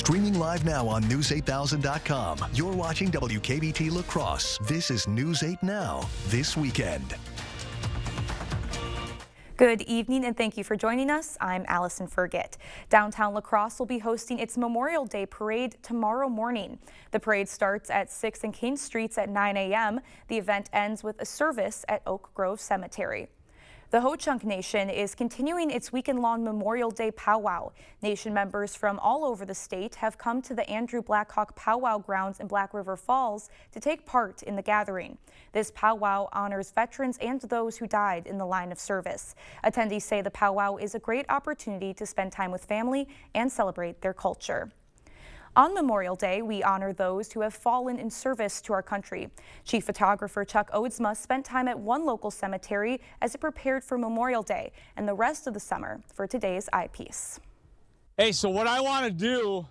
Streaming live now on News8000.com. You're watching WKBT La Crosse. This is News 8 Now, this weekend. Good evening and thank you for joining us. I'm Allison Fergit. Downtown La Crosse will be hosting its Memorial Day Parade tomorrow morning. The parade starts at 6th and King Streets at 9 a.m. The event ends with a service at Oak Grove Cemetery. The Ho-Chunk Nation is continuing its weekend-long Memorial Day powwow. Nation members from all over the state have come to the Andrew Blackhawk Powwow grounds in Black River Falls to take part in the gathering. This powwow honors veterans and those who died in the line of service. Attendees say the powwow is a great opportunity to spend time with family and celebrate their culture. On Memorial Day, we honor those who have fallen in service to our country. Chief photographer Chuck Oadsma spent time at one local cemetery as it prepared for Memorial Day and the rest of the summer for today's eyepiece. Hey, so what I want to do,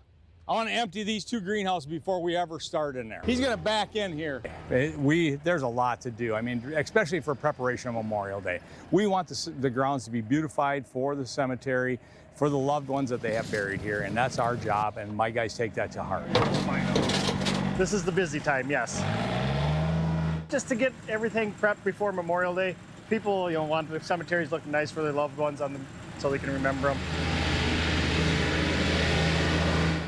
I want to empty these two greenhouses before we ever start in there. He's going to back in here. There's a lot to do. I mean, especially for preparation of Memorial Day. We want the grounds to be beautified for the cemetery, for the loved ones that they have buried here, and that's our job, and my guys take that to heart. This is the busy time, yes. Just to get everything prepped before Memorial Day. People, want the cemeteries looking nice for their loved ones on them so they can remember them.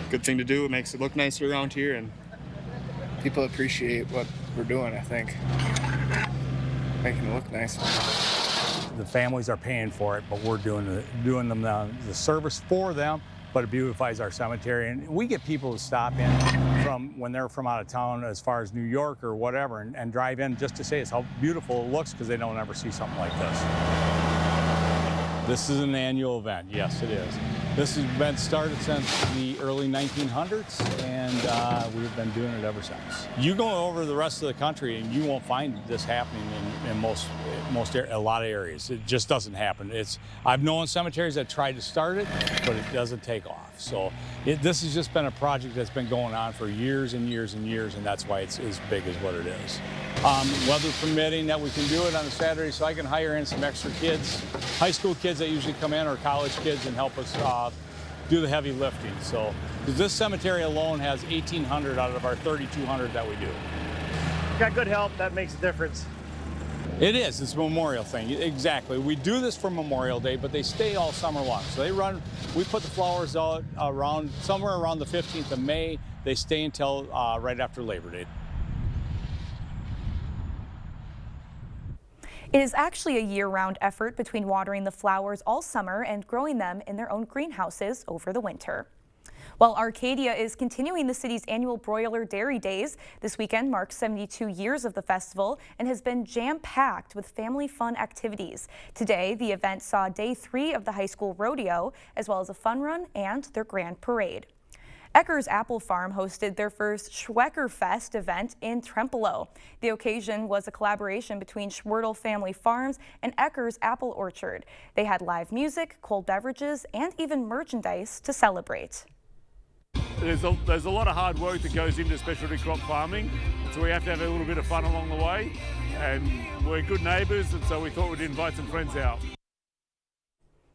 Good thing to do. It makes it look nicer around here, and people appreciate what we're doing, I think. Making it look nice. The families are paying for it, but we're doing them the service for them, but it beautifies our cemetery. And we get people to stop in from when they're from out of town, as far as New York or whatever, and drive in just to say it's how beautiful it looks, because they don't ever see something like this. This is an annual event. Yes, it is. This has been started since the early 1900s, and we've been doing it ever since. You go over the rest of the country, and you won't find this happening in a lot of areas. It just doesn't happen. I've known cemeteries that tried to start it, but it doesn't take off. So this has just been a project that's been going on for years and years and years, and that's why it's as big as what it is. Weather permitting, that we can do it on a Saturday, so I can hire in some extra kids, high school kids that usually come in, or college kids, and help us do the heavy lifting. So, because this cemetery alone has 1,800 out of our 3,200 that we do. Got good help, that makes a difference. It is. It's a memorial thing. Exactly. We do this for Memorial Day, but they stay all summer long. So we put the flowers out somewhere around the 15th of May. They stay until right after Labor Day. It is actually a year-round effort between watering the flowers all summer and growing them in their own greenhouses over the winter. While Arcadia is continuing the city's annual Broiler Dairy Days, this weekend marks 72 years of the festival and has been jam-packed with family fun activities. Today, the event saw day 3 of the high school rodeo, as well as a fun run and their grand parade. Eckers Apple Farm hosted their first Schwecker Fest event in Trempealeau. The occasion was a collaboration between Schwertel Family Farms and Eckers Apple Orchard. They had live music, cold beverages, and even merchandise to celebrate. There's a lot of hard work that goes into specialty crop farming, so we have to have a little bit of fun along the way, and we're good neighbours, and so we thought we'd invite some friends out.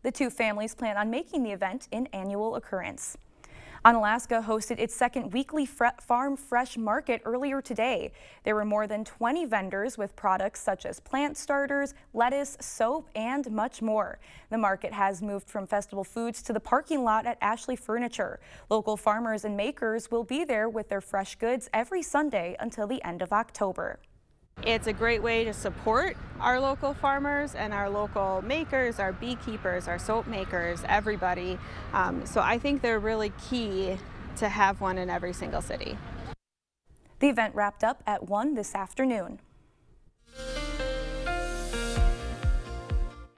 The two families plan on making the event an annual occurrence. Onalaska hosted its second weekly Farm Fresh Market earlier today. There were more than 20 vendors with products such as plant starters, lettuce, soap, and much more. The market has moved from Festival Foods to the parking lot at Ashley Furniture. Local farmers and makers will be there with their fresh goods every Sunday until the end of October. It's a great way to support our local farmers and our local makers, our beekeepers, our soap makers, everybody. So I think they're really key to have one in every single city. The event wrapped up at 1 this afternoon.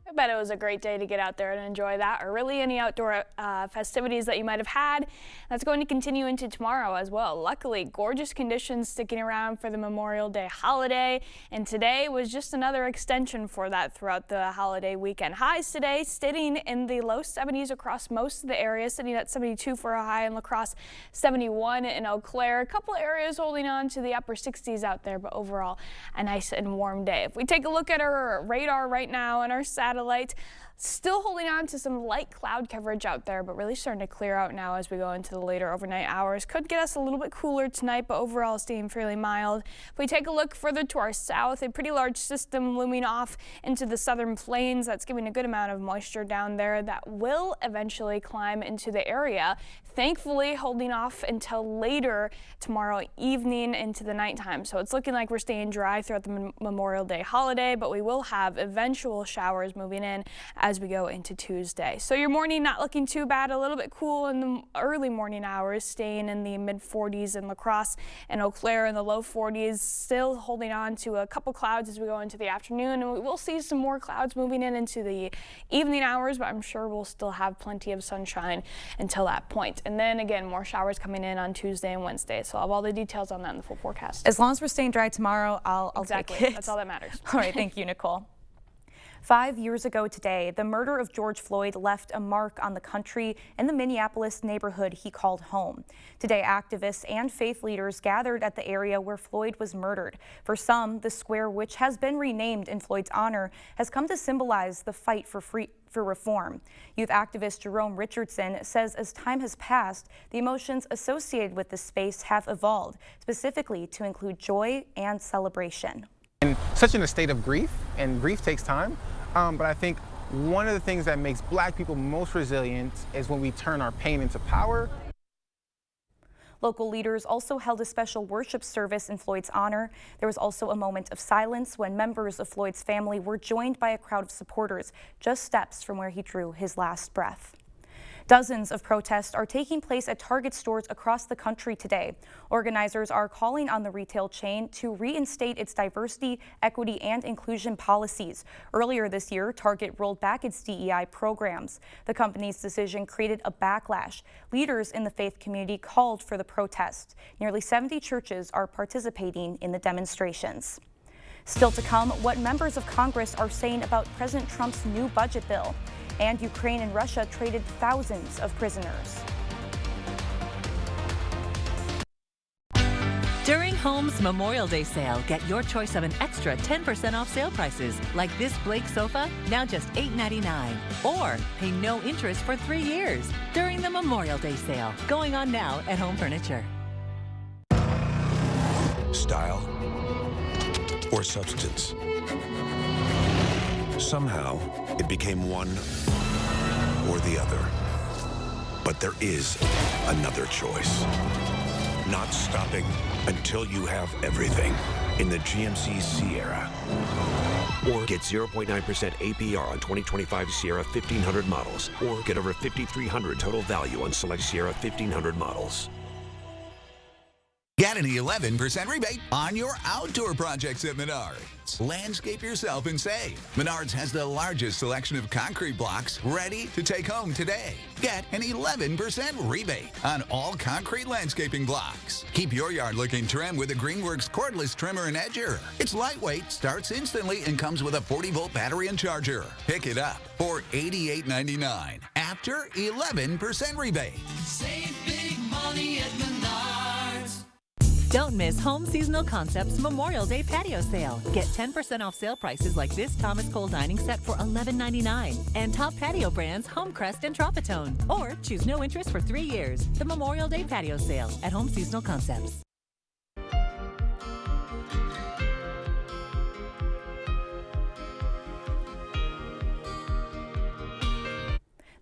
I bet it was a great day to get out there and enjoy that, or really any outdoor festivities that you might have had. That's going to continue into tomorrow as well. Luckily, gorgeous conditions sticking around for the Memorial Day holiday, and today was just another extension for that throughout the holiday weekend. Highs today sitting in the low 70s across most of the area, sitting at 72 for a high in La Crosse, 71 in Eau Claire. A couple areas holding on to the upper 60s out there, but overall a nice and warm day. If we take a look at our radar right now and our satellite highlight. Still holding on to some light cloud coverage out there, but really starting to clear out now as we go into the later overnight hours. Could get us a little bit cooler tonight, but overall staying fairly mild. If we take a look further to our south, a pretty large system looming off into the southern plains. That's giving a good amount of moisture down there that will eventually climb into the area. Thankfully, holding off until later tomorrow evening into the nighttime. So it's looking like we're staying dry throughout the Memorial Day holiday, but we will have eventual showers moving in as we go into Tuesday. So your morning not looking too bad, a little bit cool in the early morning hours, staying in the mid 40s in La Crosse and Eau Claire in the low 40s, still holding on to a couple clouds as we go into the afternoon. And we will see some more clouds moving in into the evening hours, but I'm sure we'll still have plenty of sunshine until that point. And then again, more showers coming in on Tuesday and Wednesday. So I'll have all the details on that in the full forecast. As long as we're staying dry tomorrow, I'll exactly. take it. That's all that matters. All right, thank you, Nicole. 5 years ago today, the murder of George Floyd left a mark on the country and the Minneapolis neighborhood he called home. Today, activists and faith leaders gathered at the area where Floyd was murdered. For some, the square, which has been renamed in Floyd's honor, has come to symbolize the fight for reform. Youth activist Jerome Richardson says as time has passed, the emotions associated with the space have evolved, specifically to include joy and celebration. And such in a state of grief, and grief takes time, but I think one of the things that makes Black people most resilient is when we turn our pain into power. Local leaders also held a special worship service in Floyd's honor. There was also a moment of silence when members of Floyd's family were joined by a crowd of supporters just steps from where he drew his last breath. Dozens of protests are taking place at Target stores across the country today. Organizers are calling on the retail chain to reinstate its diversity, equity, and inclusion policies. Earlier this year, Target rolled back its DEI programs. The company's decision created a backlash. Leaders in the faith community called for the protest. Nearly 70 churches are participating in the demonstrations. Still to come, what members of Congress are saying about President Trump's new budget bill. And Ukraine and Russia traded thousands of prisoners. During Home's Memorial Day sale, get your choice of an extra 10% off sale prices, like this Blake sofa, now just $8.99. Or pay no interest for 3 years during the Memorial Day sale, going on now at Home Furniture. Style or substance? Somehow, it became one or the other. But there is another choice. Not stopping until you have everything in the GMC Sierra. Or get 0.9% APR on 2025 Sierra 1500 models. Or get over $5,300 total value on select Sierra 1500 models. Get an 11% rebate on your outdoor projects at Menards. Landscape yourself and save. Menards has the largest selection of concrete blocks ready to take home today. Get an 11% rebate on all concrete landscaping blocks. Keep your yard looking trim with the Greenworks cordless trimmer and edger. It's lightweight, starts instantly, and comes with a 40-volt battery and charger. Pick it up for $88.99 after 11% rebate. Save big money at Menards. Don't miss Home Seasonal Concepts Memorial Day patio sale. Get 10% off sale prices like this Thomas Cole dining set for $11.99 and top patio brands Homecrest and Tropitone. Or choose no interest for 3 years. The Memorial Day patio sale at Home Seasonal Concepts.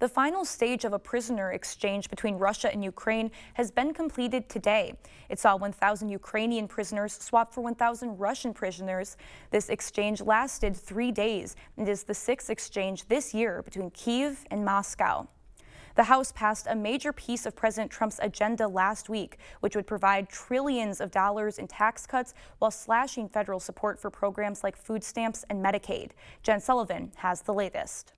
The final stage of a prisoner exchange between Russia and Ukraine has been completed today. It saw 1,000 Ukrainian prisoners swap for 1,000 Russian prisoners. This exchange lasted 3 days and is the 6th exchange this year between Kyiv and Moscow. The House passed a major piece of President Trump's agenda last week, which would provide trillions of dollars in tax cuts while slashing federal support for programs like food stamps and Medicaid. Jen Sullivan has the latest.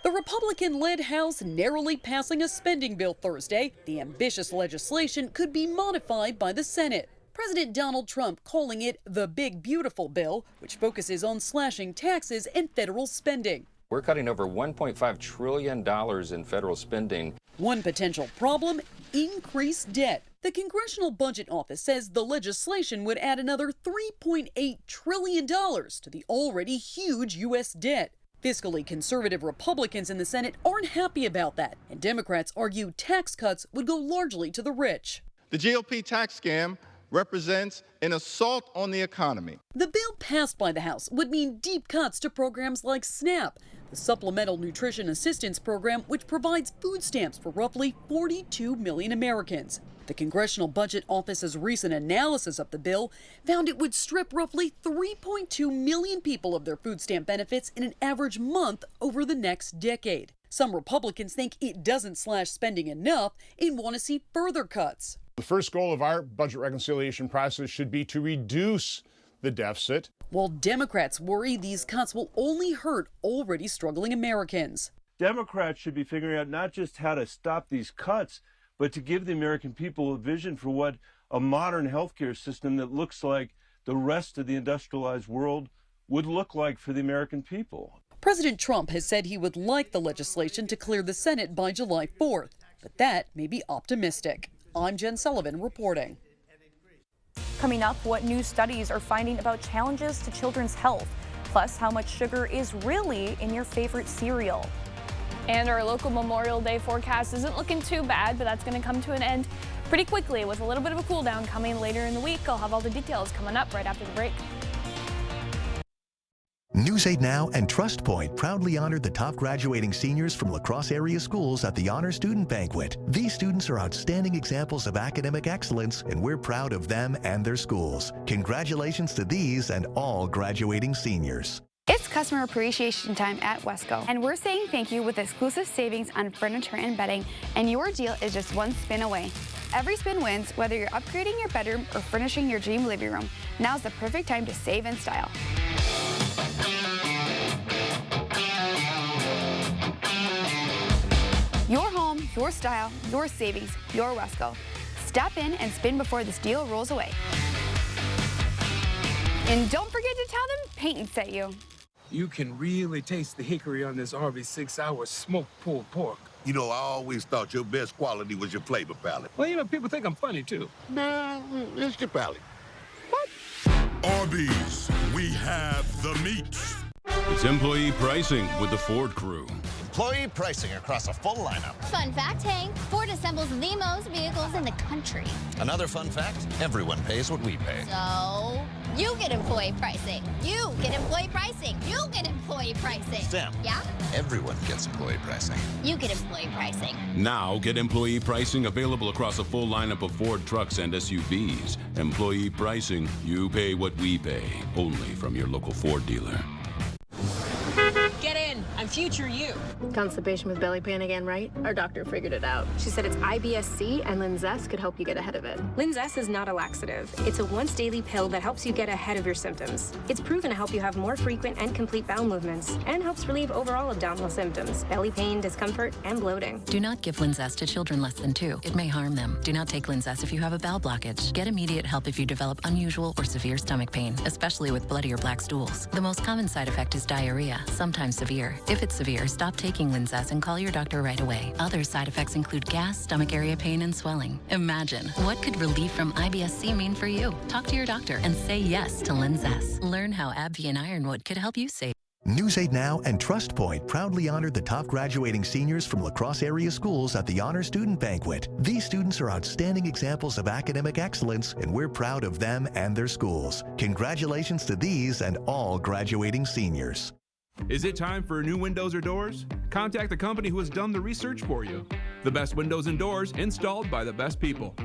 The Republican-led House narrowly passing a spending bill Thursday. The ambitious legislation could be modified by the Senate. President Donald Trump calling it the Big Beautiful Bill, which focuses on slashing taxes and federal spending. We're cutting over $1.5 trillion in federal spending. One potential problem, increased debt. The Congressional Budget Office says the legislation would add another $3.8 trillion to the already huge U.S. debt. Fiscally conservative Republicans in the Senate aren't happy about that, and Democrats argue tax cuts would go largely to the rich. The GOP tax scam represents an assault on the economy. The bill passed by the House would mean deep cuts to programs like SNAP, the Supplemental Nutrition Assistance Program, which provides food stamps for roughly 42 million Americans. The Congressional Budget Office's recent analysis of the bill found it would strip roughly 3.2 million people of their food stamp benefits in an average month over the next decade. Some Republicans think it doesn't slash spending enough and want to see further cuts. The first goal of our budget reconciliation process should be to reduce the deficit, while Democrats worry these cuts will only hurt already struggling Americans. Democrats should be figuring out not just how to stop these cuts, but to give the American people a vision for what a modern healthcare system that looks like the rest of the industrialized world would look like for the American people. President Trump has said he would like the legislation to clear the Senate by July 4th, but that may be optimistic. I'm Jen Sullivan reporting. Coming up, what new studies are finding about challenges to children's health, plus how much sugar is really in your favorite cereal. And our local Memorial Day forecast isn't looking too bad, but that's going to come to an end pretty quickly with a little bit of a cool down coming later in the week. I'll have all the details coming up right after the break. News 8 Now and Trust Point proudly honored the top graduating seniors from La Crosse area schools at the Honor Student Banquet. These students are outstanding examples of academic excellence, and we're proud of them and their schools. Congratulations to these and all graduating seniors. It's customer appreciation time at Wesco, and we're saying thank you with exclusive savings on furniture and bedding, and your deal is just one spin away. Every spin wins, whether you're upgrading your bedroom or furnishing your dream living room. Now's the perfect time to save in style. Your home, your style, your savings, your Wesco. Stop in and spin before this deal rolls away. And don't forget to tell them Peyton sent you. You can really taste the hickory on this Arby's 6-hour smoked pulled pork. You know, I always thought your best quality was your flavor palette. Well, you know, people think I'm funny, too. Nah, it's your palate. Arby's, we have the meats. It's employee pricing with the Ford crew. Employee pricing across a full lineup. Fun fact, Hank, Ford assembles the most vehicles in the country. Another fun fact, everyone pays what we pay. So, you get employee pricing. You get employee pricing. You get employee pricing. Sam. Yeah? Everyone gets employee pricing. You get employee pricing. Now get employee pricing available across a full lineup of Ford trucks and SUVs. Employee pricing, you pay what we pay. Only from your local Ford dealer. Get in. I'm future you. Constipation with belly pain again, right? Our doctor figured it out. She said it's IBS-C and Linzess could help you get ahead of it. Linzess is not a laxative. It's a once daily pill that helps you get ahead of your symptoms. It's proven to help you have more frequent and complete bowel movements and helps relieve overall abdominal symptoms, belly pain, discomfort, and bloating. Do not give Linzess to children less than 2. It may harm them. Do not take Linzess if you have a bowel blockage. Get immediate help if you develop unusual or severe stomach pain, especially with bloody or black stools. The most common side effect is diarrhea, sometimes severe. If it's severe, stop taking Linzess and call your doctor right away. Other side effects include gas, stomach area pain, and swelling. Imagine, what could relief from IBS-C mean for you? Talk to your doctor and say yes to Linzess. Learn how AbbVie and Ironwood could help you save. News 8 Now and Trust Point proudly honored the top graduating seniors from La Crosse area schools at the Honor Student Banquet. These students are outstanding examples of academic excellence, and we're proud of them and their schools. Congratulations to these and all graduating seniors. Is it time for new windows or doors? Contact the company who has done the research for you. The best windows and doors installed by the best people.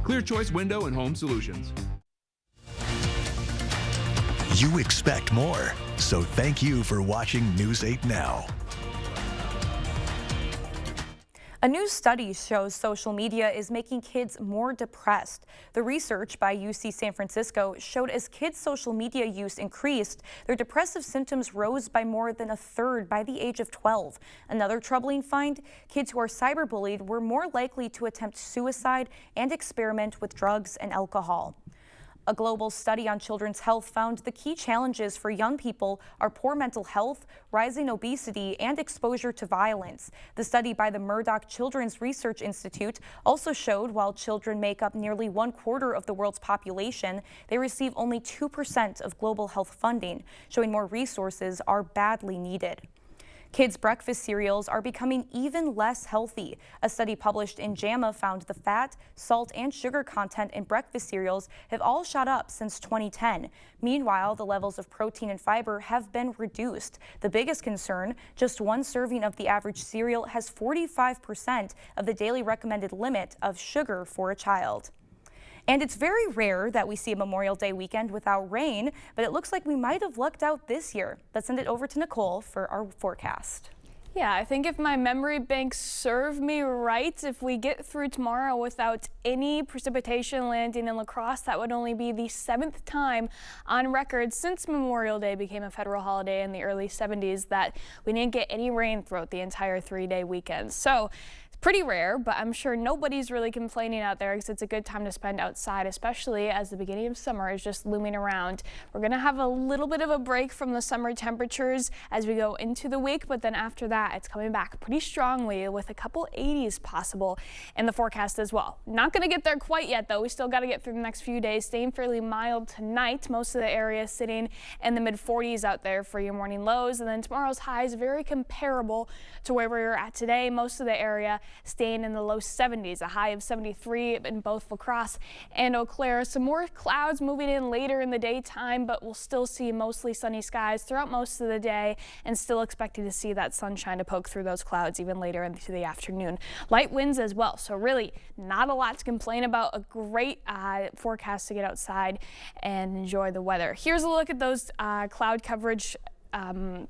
Clear Choice Window and Home Solutions. You expect more, so thank you for watching News 8 Now. A new study shows social media is making kids more depressed. The research by UC San Francisco showed as kids' social media use increased, their depressive symptoms rose by more than a third by the age of 12. Another troubling find, kids who are cyberbullied were more likely to attempt suicide and experiment with drugs and alcohol. A global study on children's health found the key challenges for young people are poor mental health, rising obesity, and exposure to violence. The study by the Murdoch Children's Research Institute also showed while children make up nearly 1/4 of the world's population, they receive only 2% of global health funding, showing more resources are badly needed. Kids' breakfast cereals are becoming even less healthy. A study published in JAMA found the fat, salt, and sugar content in breakfast cereals have all shot up since 2010. Meanwhile, the levels of protein and fiber have been reduced. The biggest concern, just one serving of the average cereal has 45% of the daily recommended limit of sugar for a child. And it's very rare that we see a Memorial Day weekend without rain, but it looks like we might have lucked out this year. Let's send it over to Nicole for our forecast. Yeah, I think if my memory banks serve me right, if we get through tomorrow without any precipitation landing in La Crosse, that would only be the 7th time on record since Memorial Day became a federal holiday in the early 70s that we didn't get any rain throughout the entire 3-day weekend. So pretty rare, but I'm sure nobody's really complaining out there because it's a good time to spend outside, especially as the beginning of summer is just looming around. We're going to have a little bit of a break from the summer temperatures as we go into the week, but then after that, it's coming back pretty strongly with a couple 80s possible in the forecast as well. Not going to get there quite yet, though. We still got to get through the next few days, staying fairly mild tonight. Most of the area sitting in the mid-40s out there for your morning lows, and then tomorrow's highs very comparable to where we're at today. Most of the area staying in the low 70s, a high of 73 in both La Crosse and Eau Claire. Some more clouds moving in later in the daytime, but we'll still see mostly sunny skies throughout most of the day and still expecting to see that sunshine to poke through those clouds even later into the afternoon. Light winds as well, so really not a lot to complain about. A great forecast to get outside and enjoy the weather. Here's a look at those cloud coverage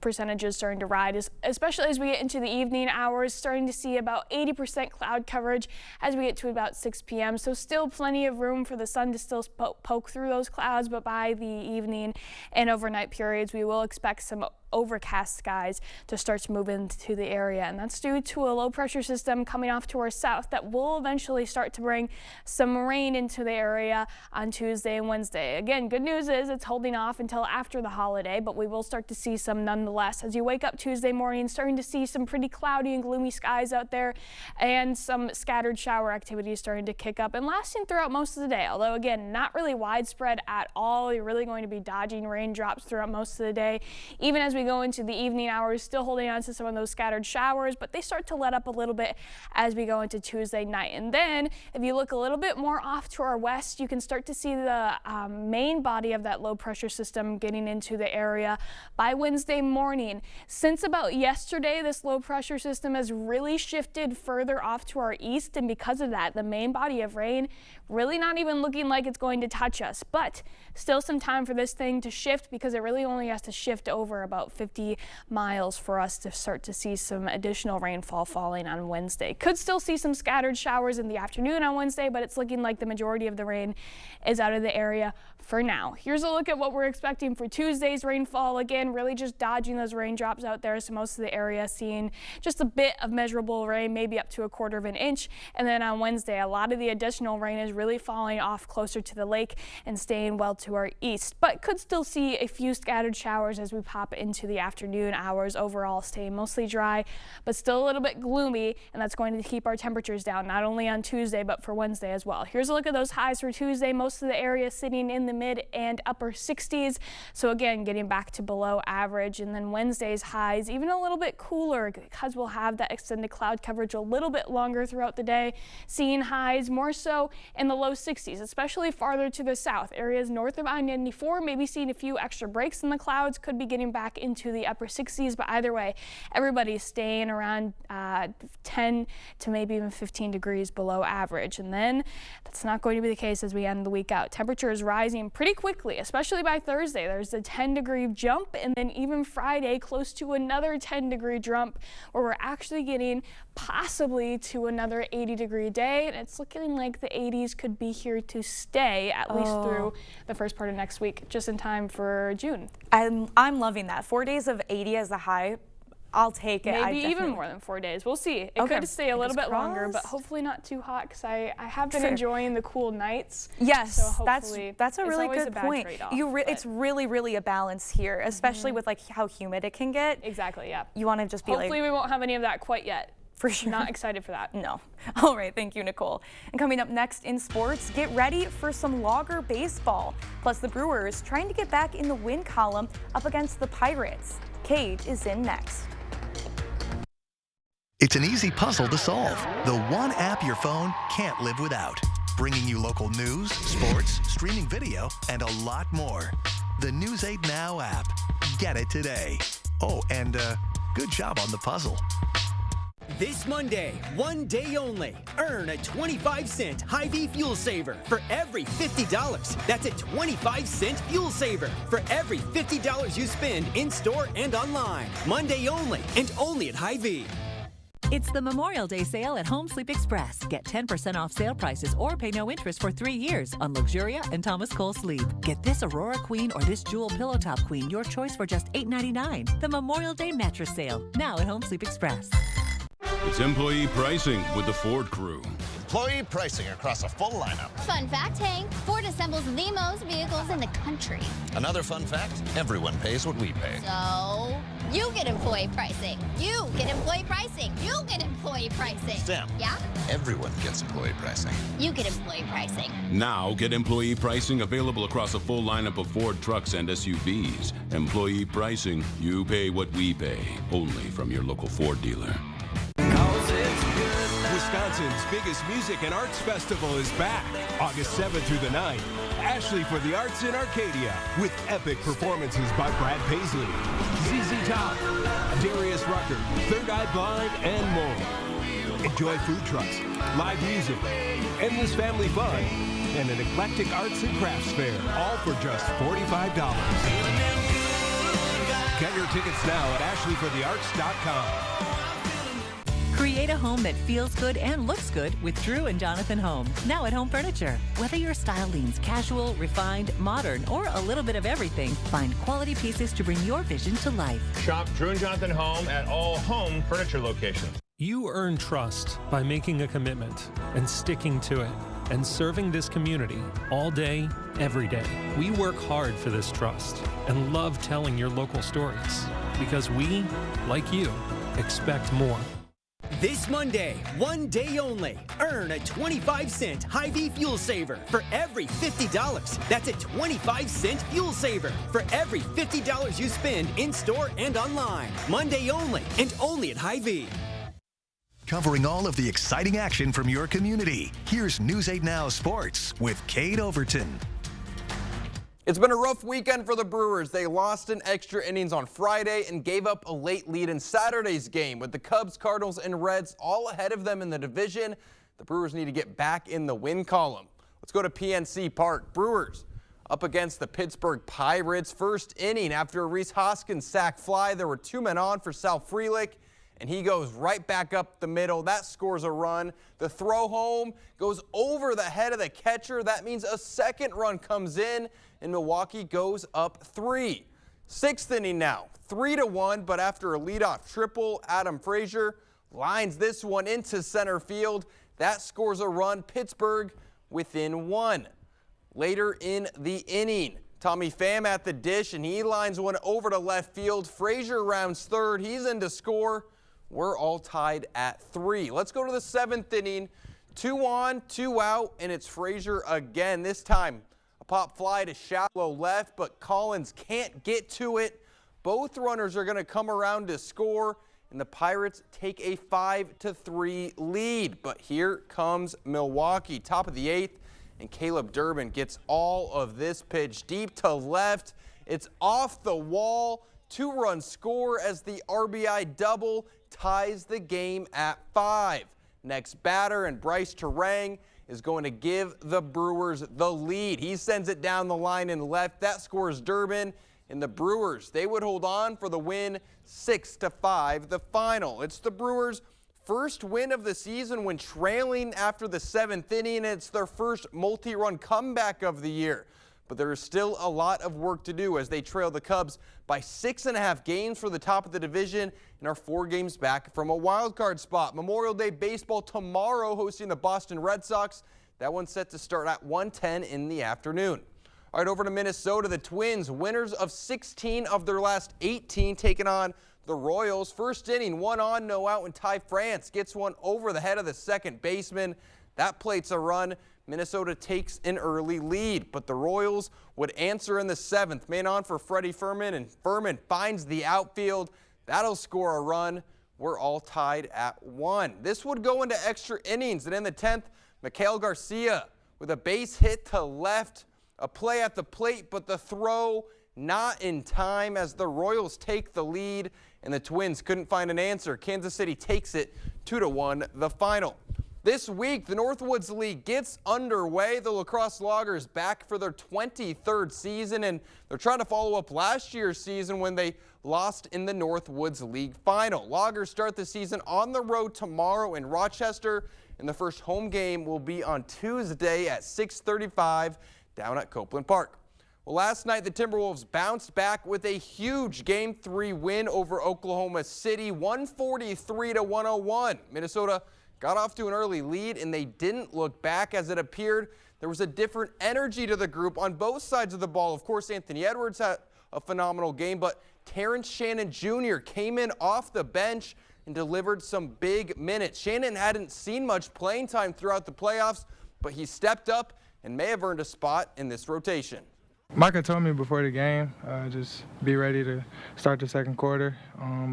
percentages starting to rise, especially as we get into the evening hours, starting to see about 80% cloud coverage as we get to about 6 p.m. So still plenty of room for the sun to still poke through those clouds, but by the evening and overnight periods, we will expect some overcast skies to start to move into the area, and that's due to a low pressure system coming off to our south that will eventually start to bring some rain into the area on Tuesday and Wednesday. Again, good news is it's holding off until after the holiday, but we will start to see some nonetheless. As you wake up Tuesday morning, starting to see some pretty cloudy and gloomy skies out there and some scattered shower activity starting to kick up and lasting throughout most of the day, although again not really widespread at all. You're really going to be dodging raindrops throughout most of the day, even as we go into the evening hours, still holding on to some of those scattered showers, but they start to let up a little bit as we go into Tuesday night. And then if you look a little bit more off to our west, you can start to see the main body of that low pressure system getting into the area by Wednesday morning. Since about yesterday, this low pressure system has really shifted further off to our east, and because of that, the main body of rain really not even looking like it's going to touch us, but still some time for this thing to shift because it really only has to shift over about 50 miles for us to start to see some additional rainfall falling on Wednesday. Could still see some scattered showers in the afternoon on Wednesday, but it's looking like the majority of the rain is out of the area for now. Here's a look at what we're expecting for Tuesday's rainfall. Again, really just dodging those raindrops out there, so most of the area seeing just a bit of measurable rain, maybe up to 1/4 of an inch. And then on Wednesday, a lot of the additional rain is really falling off closer to the lake and staying well to our east, but could still see a few scattered showers as we pop into the afternoon hours. Overall staying mostly dry, but still a little bit gloomy, and that's going to keep our temperatures down not only on Tuesday but for Wednesday as well. Here's a look at those highs for Tuesday. Most of the area sitting in the mid and upper 60s, so again getting back to below average. And then Wednesday's highs even a little bit cooler because we'll have that extended cloud coverage a little bit longer throughout the day, seeing highs more so in the low 60s, especially farther to the south. Areas north of I-94 maybe seeing a few extra breaks in the clouds, could be getting back into the upper 60s, but either way, everybody's staying around 10 to maybe even 15 degrees below average. And then that's not going to be the case as we end the week out. Temperatures rising pretty quickly, especially by Thursday. There's a 10-degree jump, and then even Friday close to another 10-degree jump where we're actually getting possibly to another 80-degree day, and it's looking like the 80s could be here to stay at least through the first part of next week, just in time for June. I'm loving that. 4 days of 80 as the high. I'll take it. Maybe even more than 4 days. We'll see. It could stay a little bit longer, but hopefully not too hot because I have been enjoying the cool nights. Yes, so that's a really good point. It's really a balance here, especially with like how humid it can get. Exactly, yeah. You want to just be hopefully we won't have any of that quite yet. For sure. Not excited for that. No. All right, thank you, Nicole. And coming up next in sports, get ready for some Logger baseball. Plus the Brewers trying to get back in the win column up against the Pirates. Cade is in next. It's an easy puzzle to solve. The one app your phone can't live without. Bringing you local news, sports, streaming video, and a lot more. The News 8 Now app. Get it today. Oh, and good job on the puzzle. This Monday, one day only, earn a 25-cent Hy-Vee fuel saver for every $50. That's a 25-cent fuel saver for every $50 you spend in-store and online. Monday only, and only at Hy-Vee. It's the Memorial Day sale at Home Sleep Express. Get 10% off sale prices or pay no interest for 3 years on Luxuria and Thomas Cole Sleep. Get this Aurora Queen or this Jewel Pillow Top Queen, your choice for just $8.99. The Memorial Day mattress sale, now at Home Sleep Express. It's employee pricing with the Ford crew. Employee pricing across a full lineup. Fun fact, Hank, Ford assembles the most vehicles in the country. Another fun fact, everyone pays what we pay. So, you get employee pricing. You get employee pricing. You get employee pricing. Stem. Yeah? Everyone gets employee pricing. You get employee pricing. Now get employee pricing available across a full lineup of Ford trucks and SUVs. Employee pricing, you pay what we pay. Only from your local Ford dealer. Wisconsin's biggest music and arts festival is back, August 7th through the 9th. Ashley for the Arts in Arcadia, with epic performances by Brad Paisley, ZZ Top, Darius Rucker, Third Eye Blind, and more. Enjoy food trucks, live music, endless family fun, and an eclectic arts and crafts fair, all for just $45. Get your tickets now at ashleyforthearts.com. Create a home that feels good and looks good with Drew and Jonathan Home. Now at Home Furniture. Whether your style leans casual, refined, modern, or a little bit of everything, find quality pieces to bring your vision to life. Shop Drew and Jonathan Home at all Home Furniture locations. You earn trust by making a commitment and sticking to it and serving this community all day, every day. We work hard for this trust and love telling your local stories because we, like you, expect more. This Monday, one day only, earn a 25-cent Hy-Vee fuel saver for every $50. That's a 25-cent fuel saver for every $50 you spend in-store and online. Monday only, and only at Hy-Vee. Covering all of the exciting action from your community, here's News 8 Now Sports with Cade Overton. It's been a rough weekend for the Brewers. They lost in extra innings on Friday and gave up a late lead in Saturday's game. With the Cubs, Cardinals, and Reds all ahead of them in the division, the Brewers need to get back in the win column. Let's go to PNC Park. Brewers up against the Pittsburgh Pirates. First inning, after a Rhys Hoskins sac fly, there were 2 men on for Sal Frelick, and he goes right back up the middle. That scores a run. The throw home goes over the head of the catcher. That means a second run comes in, and Milwaukee goes up 3. 6th inning now, 3-1, but after a leadoff triple, Adam Frazier lines this one into center field. That scores a run. Pittsburgh within 1. Later in the inning, Tommy Pham at the dish, and he lines one over to left field. Frazier rounds third. He's in to score. We're all tied at 3. Let's go to the 7th inning. 2 on, 2 out, and it's Frazier again. This time, a pop fly to shallow left, but Collins can't get to it. Both runners are going to come around to score, and the Pirates take a 5-3 lead. But here comes Milwaukee, top of the 8th, and Caleb Durbin gets all of this pitch deep to left. It's off the wall. 2-run score as the RBI double ties the game at 5. Next batter, and Bryce Terang is going to give the Brewers the lead. He sends it down the line and left. That scores Durbin, and the Brewers, they would hold on for the win, 6-5, the final. It's the Brewers' first win of the season when trailing after the 7th inning, and it's their first multi-run comeback of the year. but there is still a lot of work to do as they trail the Cubs by 6.5 games for the top of the division and are 4 games back from a wild card spot. Memorial Day baseball tomorrow, hosting the Boston Red Sox. That one's set to start at 1:10 in the afternoon. All right, over to Minnesota. The Twins, winners of 16 of their last 18, taking on the Royals. First inning, 1 on, no out, and Ty France gets one over the head of the second baseman. That plates a run. Minnesota takes an early lead, but the Royals would answer in the 7th. Man on for Freddie Fermin, and Fermin finds the outfield. That'll score a run. We're all tied at 1. This would go into extra innings, and in the 10th, Mikhail Garcia with a base hit to left, a play at the plate, but the throw not in time as the Royals take the lead, and the Twins couldn't find an answer. Kansas City takes it 2-1, the final. This week, the Northwoods League gets underway. The Lacrosse Loggers back for their 23rd season, and they're trying to follow up last year's season when they lost in the Northwoods League final. Loggers start the season on the road tomorrow in Rochester, and the first home game will be on Tuesday at 6:35 down at Copeland Park. Well, last night, the Timberwolves bounced back with a huge Game 3 win over Oklahoma City, 143-101. Minnesota got off to an early lead, and they didn't look back as it appeared there was a different energy to the group on both sides of the ball. Of course, Anthony Edwards had a phenomenal game, but Terrence Shannon Jr. came in off the bench and delivered some big minutes. Shannon hadn't seen much playing time throughout the playoffs, but he stepped up and may have earned a spot in this rotation. Micah told me before the game, just be ready to start the second quarter,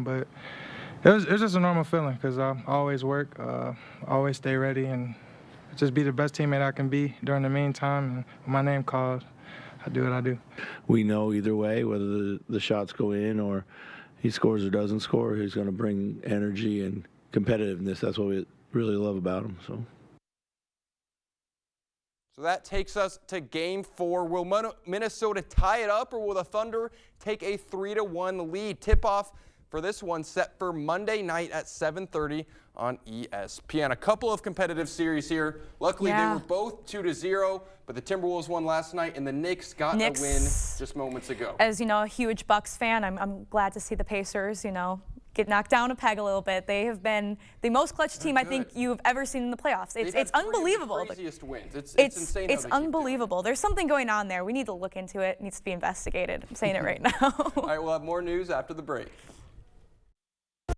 but it was just a normal feeling because I always work, always stay ready, and just be the best teammate I can be during the meantime. And when my name called, I do what I do. We know either way, whether the shots go in or he scores or doesn't score, he's going to bring energy and competitiveness. That's what we really love about him. So that takes us to Game 4. Will Minnesota tie it up, or will the Thunder take a 3-1 lead? Tip-off for this one set for Monday night at 7:30 on ESPN. A couple of competitive series here. Luckily, they were both 2-0, but the Timberwolves won last night, and the Knicks got a win just moments ago. As you know, a huge Bucks fan, I'm glad to see the Pacers, get knocked down a peg a little bit. They have been the most clutch team I think you've ever seen in the playoffs. It's unbelievable. The craziest wins. It's insane. It's unbelievable. There's something going on there. We need to look into it. It needs to be investigated. I'm saying it right now. All right, we'll have more news after the break.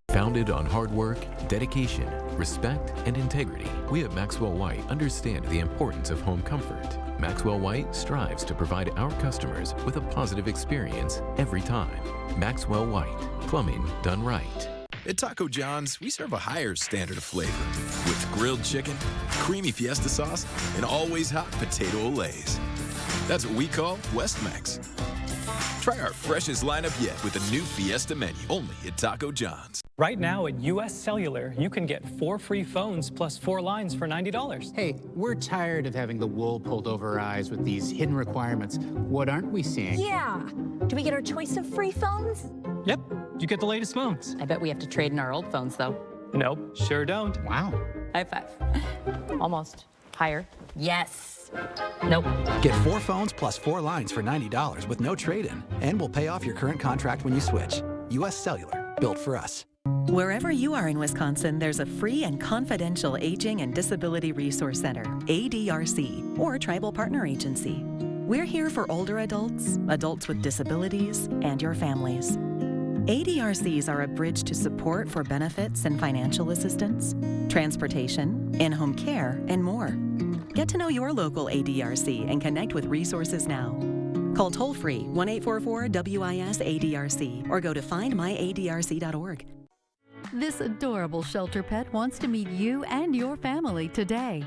Founded on hard work, dedication, respect, and integrity, we at Maxwell White understand the importance of home comfort. Maxwell White strives to provide our customers with a positive experience every time. Maxwell White, plumbing done right. At Taco John's, we serve a higher standard of flavor with grilled chicken, creamy fiesta sauce, and always hot potato olays. That's what we call West Mex. Try our freshest lineup yet with the new Fiesta menu, only at Taco John's. Right now at US Cellular, you can get 4 free phones plus 4 lines for $90. Hey, we're tired of having the wool pulled over our eyes with these hidden requirements. What aren't we seeing? Yeah. Do we get our choice of free phones? Yep, you get the latest phones. I bet we have to trade in our old phones, though. Nope, sure don't. Wow. High five. Almost. Higher. Yes. Nope. Get 4 phones plus 4 lines for $90 with no trade-in, and we'll pay off your current contract when you switch. US Cellular, built for us. Wherever you are in Wisconsin, there's a free and confidential Aging and Disability Resource Center, ADRC, or Tribal Partner Agency. We're here for older adults, adults with disabilities, and your families. ADRCs are a bridge to support for benefits and financial assistance, transportation, in-home care, and more. Get to know your local ADRC and connect with resources now. Call toll-free 1-844-WIS-ADRC or go to findmyadrc.org. This adorable shelter pet wants to meet you and your family today.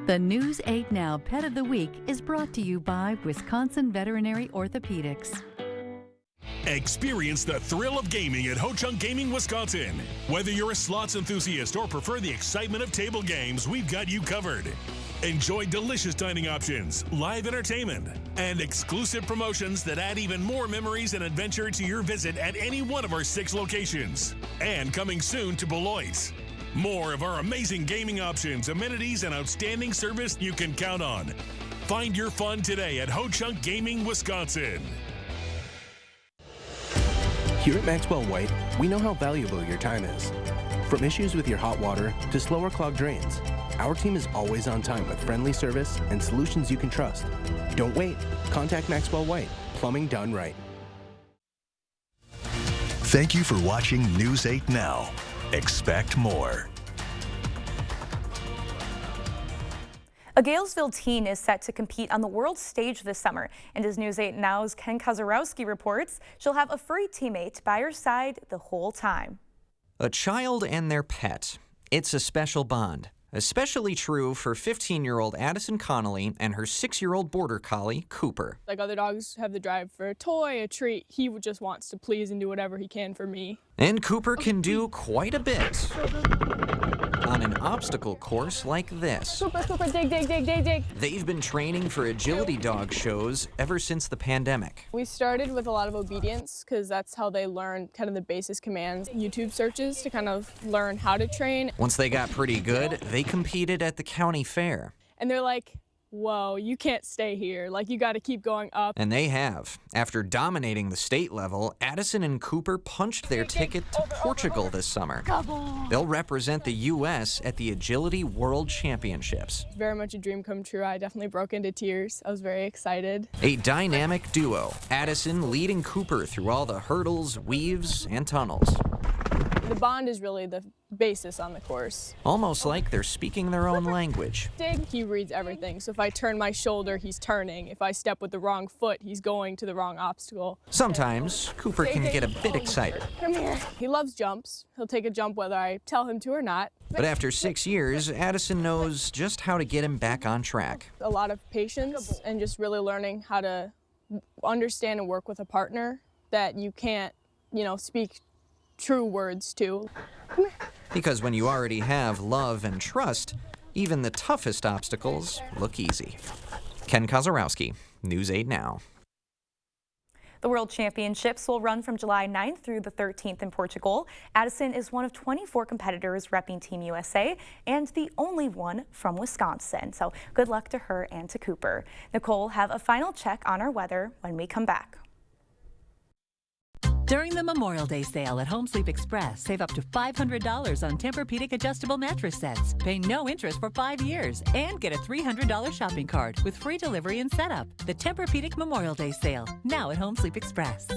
The News 8 Now Pet of the Week is brought to you by Wisconsin Veterinary Orthopedics. Experience the thrill of gaming at Ho-Chunk Gaming, Wisconsin. Whether you're a slots enthusiast or prefer the excitement of table games, we've got you covered. Enjoy delicious dining options, live entertainment, and exclusive promotions that add even more memories and adventure to your visit at any one of our 6 locations. And coming soon to Beloit. More of our amazing gaming options, amenities, and outstanding service you can count on. Find your fun today at Ho-Chunk Gaming, Wisconsin. Here at Maxwell White, we know how valuable your time is. From issues with your hot water to slower clogged drains, our team is always on time with friendly service and solutions you can trust. Don't wait. Contact Maxwell White. Plumbing done right. Thank you for watching News 8 Now. Expect more. A Galesville teen is set to compete on the world stage this summer, and as News 8 Now's Ken Kozarowski reports, she'll have a furry teammate by her side the whole time. A child and their pet. It's a special bond. Especially true for 15-year-old Addison Connolly and her 6-year-old border collie, Cooper. Like other dogs have the drive for a toy, a treat, he just wants to please and do whatever he can for me. And Cooper can do quite a bit on an obstacle course like this. Cooper, dig, dig, dig, dig, dig. They've been training for agility dog shows ever since the pandemic. We started with a lot of obedience because that's how they learn kind of the basis commands. YouTube searches to kind of learn how to train. Once they got pretty good, they competed at the county fair. And they're like, whoa, you can't stay here. Like, you got to keep going up. And they have. After dominating the state level, Addison and Cooper punched their ticket to Portugal this summer. They'll represent the U.S. at the Agility World Championships. Very much a dream come true. I definitely broke into tears. I was very excited. A dynamic duo, Addison leading Cooper through all the hurdles, weaves, and tunnels. The bond is really the basis on the course. Almost like they're speaking their own language. Dig, he reads everything. So if I turn my shoulder, he's turning. If I step with the wrong foot, he's going to the wrong obstacle. Sometimes Cooper can get a bit excited. Come here. He loves jumps. He'll take a jump whether I tell him to or not. But after 6 years, Addison knows just how to get him back on track. A lot of patience and just really learning how to understand and work with a partner that you can't, speak true words to. Because when you already have love and trust, even the toughest obstacles look easy. Ken Kozarowski, News 8 Now. The World Championships will run from July 9th through the 13th in Portugal. Addison is one of 24 competitors repping Team USA and the only one from Wisconsin. So good luck to her and to Cooper. Nicole will have a final check on our weather when we come back. During the Memorial Day sale at Home Sleep Express, save up to $500 on Tempur-Pedic adjustable mattress sets. Pay no interest for 5 years and get a $300 shopping cart with free delivery and setup. The Tempur-Pedic Memorial Day sale, now at Home Sleep Express.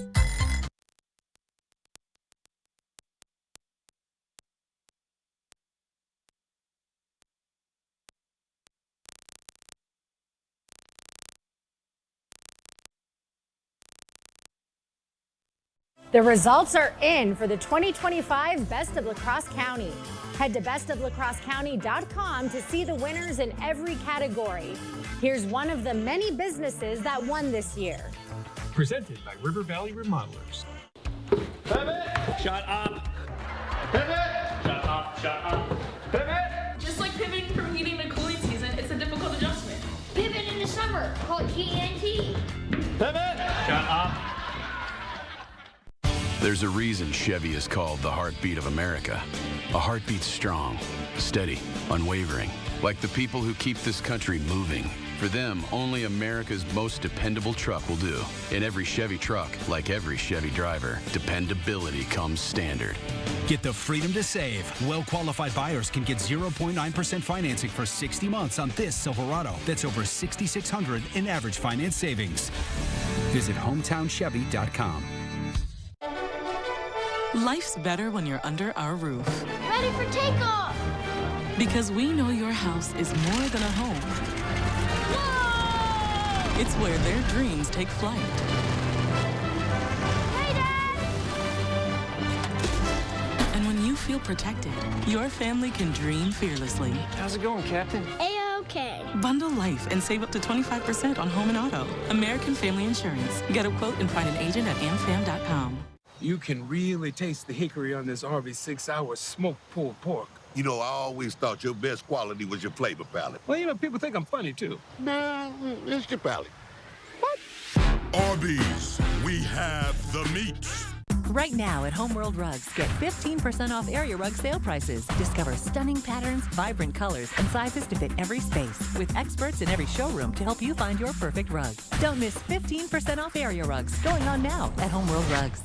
The results are in for the 2025 Best of La Crosse County. Head to bestoflacrossecounty.com to see the winners in every category. Here's one of the many businesses that won this year. Presented by River Valley Remodelers. Pivot! Shut up! Pivot! Shut up, shut up. Pivot! Just like pivoting from heating to cooling season, it's a difficult adjustment. Pivot in the summer, called GNT. Pivot! Shut up. There's a reason Chevy is called the heartbeat of America. A heartbeat strong, steady, unwavering, like the people who keep this country moving. For them, only America's most dependable truck will do. In every Chevy truck, like every Chevy driver, dependability comes standard. Get the freedom to save. Well-qualified buyers can get 0.9% financing for 60 months on this Silverado. That's over $6,600 in average finance savings. Visit HometownChevy.com. Life's better when you're under our roof. Ready for takeoff! Because we know your house is more than a home. Whoa! It's where their dreams take flight. Hey, Dad! And when you feel protected, your family can dream fearlessly. How's it going, Captain? A-OK. Bundle life and save up to 25% on home and auto. American Family Insurance. Get a quote and find an agent at amfam.com. You can really taste the hickory on this Arby's 6-hour smoked pulled pork. You know, I always thought your best quality was your flavor palette. Well, people think I'm funny, too. Nah, it's your palate. Arby's, we have the meats. Right now at Homeworld Rugs, get 15% off area rug sale prices. Discover stunning patterns, vibrant colors, and sizes to fit every space, with experts in every showroom to help you find your perfect rug. Don't miss 15% off area rugs going on now at Homeworld Rugs.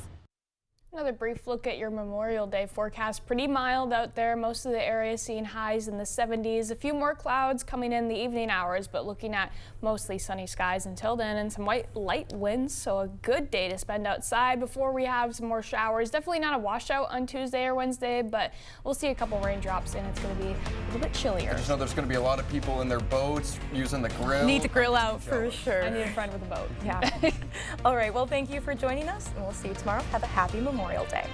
Another brief look at your Memorial Day forecast. Pretty mild out there. Most of the area seeing highs in the 70s. A few more clouds coming in the evening hours, but looking at mostly sunny skies until then, and some light winds. So a good day to spend outside before we have some more showers. Definitely not a washout on Tuesday or Wednesday, but we'll see a couple raindrops, and it's going to be a little bit chillier. I just know there's going to be a lot of people in their boats using the grill. Need to grill out for sure. I need a friend with a boat. Yeah. All right. Well, thank you for joining us, and we'll see you tomorrow. Have a happy Memorial Day.